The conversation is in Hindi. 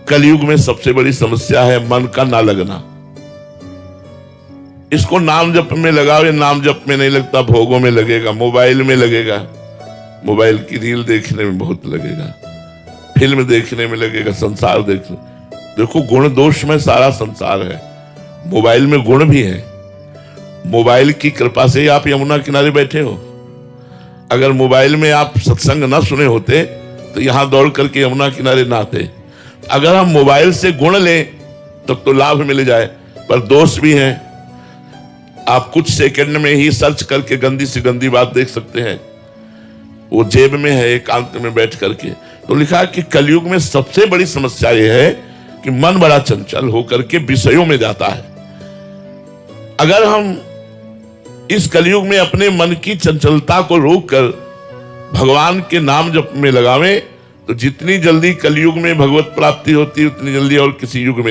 कलयुग में सबसे बड़ी समस्या है मन का ना लगना। इसको नाम जप में लगाओ, ये नाम जप में नहीं लगता, भोगों में लगेगा, मोबाइल में लगेगा, मोबाइल की रील देखने में बहुत लगेगा, फिल्म देखने में लगेगा, संसार देखने। देखो गुण दोष में सारा संसार है, मोबाइल में गुण भी है। मोबाइल की कृपा से ही आप यमुना किनारे बैठे हो। अगर मोबाइल में आप सत्संग ना सुने होते तो यहां दौड़ करके यमुना किनारे ना आते। अगर हम मोबाइल से गुण लें तब तो लाभ मिल जाए, पर दोष भी है। आप कुछ सेकंड में ही सर्च करके गंदी से गंदी बात देख सकते हैं, वो जेब में है एकांत में बैठ करके। तो लिखा कि कलयुग में सबसे बड़ी समस्या यह है कि मन बड़ा चंचल होकर के विषयों में जाता है। अगर हम इस कलयुग में अपने मन की चंचलता को रोककर भगवान के नाम जप में लगावें तो जितनी जल्दी कलयुग में भगवत प्राप्ति होती है उतनी जल्दी और किसी युग में